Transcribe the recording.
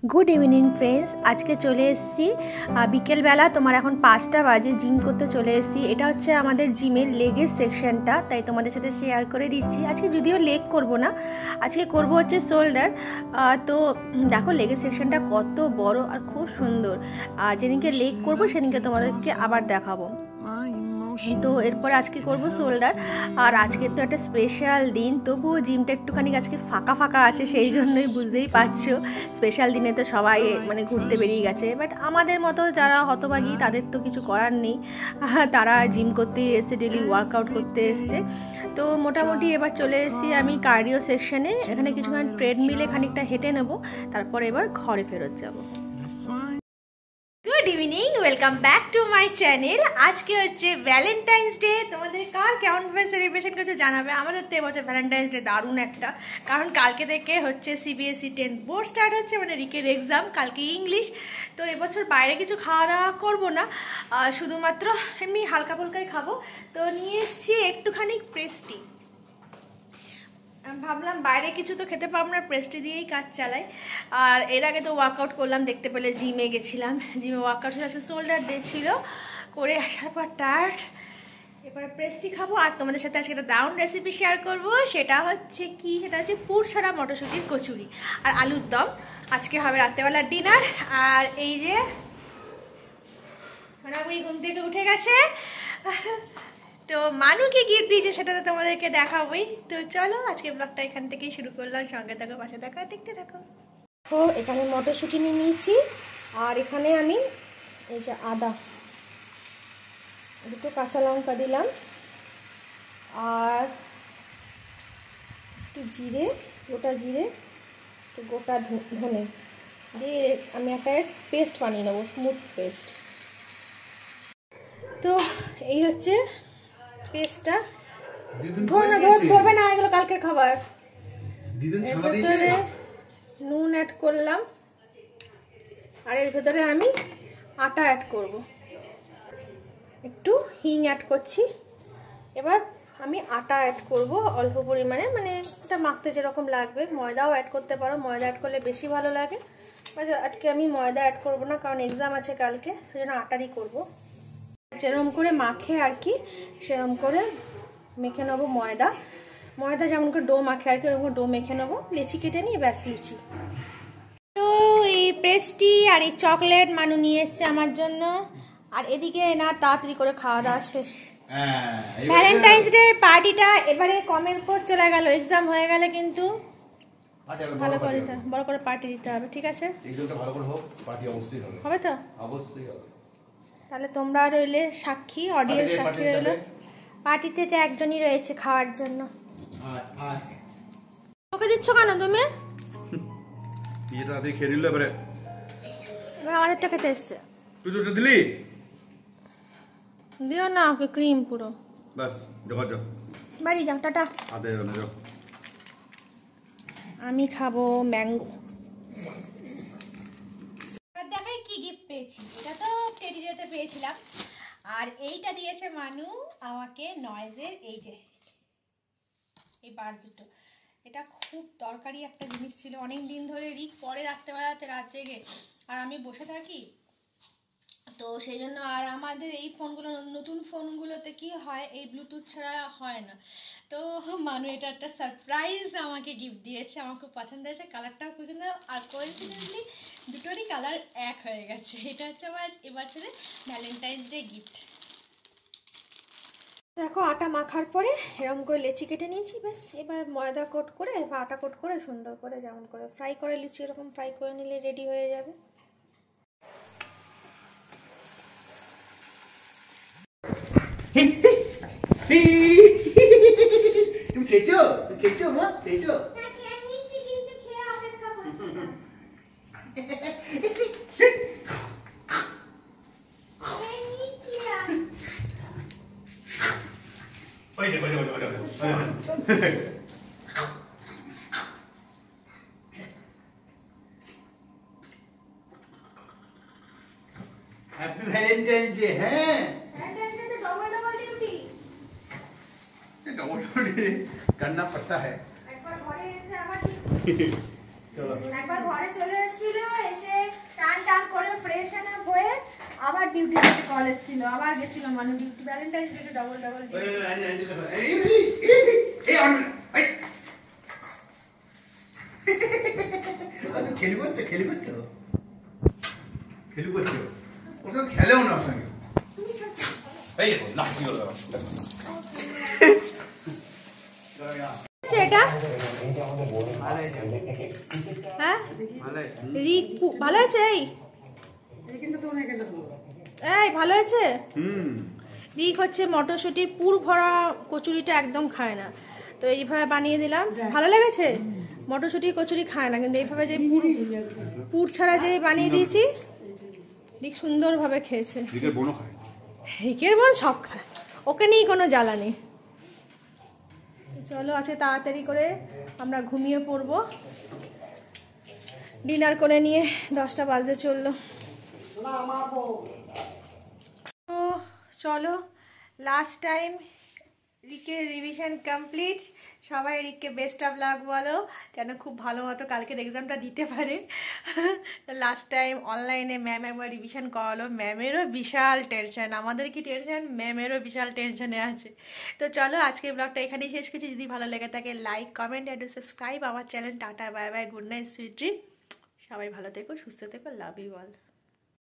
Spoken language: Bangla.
गुड इवनिंग फ्रेंड्स आज के चले बिकेल बेला तुम्हार एखन 5टा बाजे जिम करते चले एटा होच्छे आमादेर जिमेर लेगेर सेक्शनटा ताई तोमादेर साथे शेयर करे दिच्छि। आज के जदिओ लेग करब ना, आज के करब होच्छे शोल्डार। तो देखो लेगेर सेक्शनटा कत बड़ो और खूब सुंदर। जेदिनके लेग करब सेदिनके तोमादेरके आबार देखाबो। तो एरपर आज के करब शोल्डार और आज के तो एक स्पेशल दिन, तबुओ जिमटा एकटुखानी आज के फाँका फाँका आछे, सेई जोन्नोई बुझतेई पारछो स्पेशल दिने तो सबाई माने घुरते बेरिये गेछे। बाट आमादेर मतो जारा हतभागी तादेर तो किछु करार नेई, तारा जिम करते एसेছে, डेली वार्कआउट करते एसेছে। तो मोटामुटी एबार चले एसेছি आमी कार्डियो सेक्शने। एखाने किछुखान ट्रेडमिले खानिकटा हेঁটে নেব, তারপর এবার ঘরে ফেরত যাব। Good evening, welcome back to my channel. आज के হচ্ছে ভ্যালেন্টাইন্স ডে। তোমাদের কার কেমন ভাবে সেলিব্রেশন করছে জানাবে। আমাদের তো এবছর ভ্যালেন্টাইন্স ডে দারুণ একটা, কারণ কালকে থেকে হচ্ছে সিবিএসই 10 বোর্ড স্টার্ট হচ্ছে, মানে রিকের এক্সাম, কালকে ইংলিশ। তো এবছর বাইরে কিছু খাওয়া দাওয়া করবো না, শুধুমাত্র এমনি হালকা ফুলকাই খাবো। তো নিয়ে এসছি একটুখানি প্রেস্টি। ভাবলাম বাইরে কিছু তো খেতে পারবো না, প্রেস্টি দিয়েই কাজ চালাই। আর এর আগে তো ওয়ার্কআউট করলাম, দেখতে পেলে জিমে গেছিলাম। জিমে ওয়ার্কআউট আজকে শোল্ডার ডে ছিল, করে আসার পর টায়ার্ড। এবার প্রেস্টি খাবো আর তোমাদের সাথে আজকে একটা দারুণ রেসিপি শেয়ার করব। সেটা হচ্ছে কি, সেটা হচ্ছে পুর ছাড়া মটরশুঁটির কচুরি আর আলুর দম। আজকে হবে রাত্রেবেলার ডিনার। আর এই যে সোনাগুড়ি ঘুম থেকে উঠে গেছে, তো মানুকে গিফট দিয়েছে, সেটা তো তোমাদেরকে দেখাবোই। তো চলো আজকে ব্লগটা এখান থেকেই শুরু করলাম। সঙ্গে থাকো, পাশে থাকো, দেখতে থাকো। তো এখানে মটরশুঁটি নিয়ে নিয়েছি, আর এখানে আমি এই যে আদা, দুটো কাঁচা লঙ্কা দিলাম, আর একটু জিরে, গোটা জিরে, একটু গোটা ধনে দিয়ে আমি একটা পেস্ট বানিয়ে নেবো, স্মুথ পেস্ট। তো এই হচ্ছে পেস্টটা। ধরবে না, এগুলো কালকের খাবার। নুন অ্যাড করলাম, আর এর ভেতরে আমি আটা অ্যাড করব, একটু হিং অ্যাড করছি। এবার আমি আটা অ্যাড করব অল্প পরিমাণে, মানে এটা মাখতে যেরকম লাগবে। ময়দাও অ্যাড করতে পারো, ময়দা অ্যাড করলে বেশি ভালো লাগে। আজকে আমি ময়দা অ্যাড করব না, কারণ এক্সাম আছে কালকে, সেজন্য আটারই করব। যেরকম করে মাখে আর কি, সেরকম করে মেখে নেবো ময়দা। ময়দা যেমন করে ডো মাখে আর কি, ওরকম ডো মেখে নেবো। লেচি কেটে নিয়ে ব্যাস লুচি। তো এই পেস্টি আর এই চকলেট মানু নিয়ে এসছে আমার জন্য। আর এদিকে না তাড়াতাড়ি করে খাওয়া দাওয়া শেষ। ভ্যালেন্টাইন্স ডে পার্টিটা এবারে কমের পর চলে গেল, এক্সাম হয়ে গেলে কিন্তু ভালো করে দিতে, বড় করে পার্টি দিতে হবে। ঠিক আছে, হবে তো? অবশ্যই হবে। তাহলে তোমরা রইলে সাক্ষী, অডিয়েন্স সাক্ষী রইল। পার্টিতে যে একজনই রয়েছে খাওয়ার জন্য। ওকে দিচ্ছ কেন তুমি? আমাদেরটা খেতে এসছে, দিও না ওকে ক্রিম পুরো। বাড়ি যাও, টাটা। আমি খাবো ম্যাঙ্গো। দেখাই কি গিফট পেয়েছি। এটা তো টেডি ডেতে পেয়েছিলাম, আর এইটা দিয়েছে মানু আমাকে নয়েজের, এই যে এই বার্ডস দুটো। এটা খুব দরকারি একটা জিনিস ছিল, অনেক দিন ধরে রিক পরে রাখতে বেড়াতে রাত জেগে, আর আমি বসে থাকি, তো সেই জন্য। আর আমাদের এই ফোনগুলো, নতুন ফোনগুলোতে কি হয়, এই ব্লুটুথ ছাড়া হয় না। তো মানু এটা একটা সারপ্রাইজ আমাকে গিফট দিয়েছে, আমার খুব পছন্দ হয়েছে, কালারটাও খুব সুন্দর। আর কোইন্সিডেন্টলি দুটোরই কালার এক হয়ে গেছে। এটা হচ্ছে আমার এবছরে ভ্যালেন্টাইন্স ডে গিফট। দেখো আটা মাখার পরে এরকম করে লেচি কেটে নিয়েছি, ব্যাস। এবার ময়দা কোট করে বা আটা কোট করে সুন্দর করে যেমন করে ফ্রাই করে লুচি, এরকম ফ্রাই করে নিলে রেডি হয়ে যাবে। তুমি খেয়েছো? খেয়েছো মা? খেয়েছো? Happy Valentine day. हैं करना पड़ता है। একবার ঘরে চলে এসেছিল, কল এসেছিল, আবার গেছিল মানু duty, Valentine's day double double খেলি করছো খেলি করছো খেলি করছো ওটা খেলেও না সঙ্গে এই না কি হলো এটা হ্যাঁ রিক ভালো আছে? এই ভালো আছে। রিক হচ্ছে মটরশুঁটির পুর ভরা কচুরিটা একদম খায় না, তো এইভাবে বানিয়ে দিলাম, ভালো লেগেছে। মটরশুঁটির কচুরি খায় না, কিন্তু এইভাবে যে পুর ছাড়া যে বানিয়ে দিয়েছি রিক সুন্দরভাবে খেয়েছে। রিকের বোন সব খায়, ওকে নিয়ে কোনো জ্বালা নেই। চলো আছে তাড়াতাড়ি করে আমরা ঘুমিয়ে পড়বো, ডিনার করে নিয়ে 10টা বাজতে চললো। তো চলো লাস্ট টাইম রিকের রিভিশন কমপ্লিট। সবাই রিককে বেস্ট অফ লাক বলো, যেন খুব ভালো মতো কালকের এক্সামটা দিতে পারে। লাস্ট টাইম অনলাইনে ম্যাম একবার রিভিশন করালো, ম্যামেরও বিশাল টেনশন, আমাদের কি টেনশন, ম্যামেরও বিশাল টেনশনে আছে। তো চলো আজকের ব্লগটা এখানেই শেষ করছি। যদি ভালো লেগে থাকে লাইক কমেন্ট অ্যান্ড সাবস্ক্রাইব আমার channel. Tata bye bye, good night, sweet dream. সবাই ভালো থেকো, সুস্থ থেকো, লাভ ইউ অল।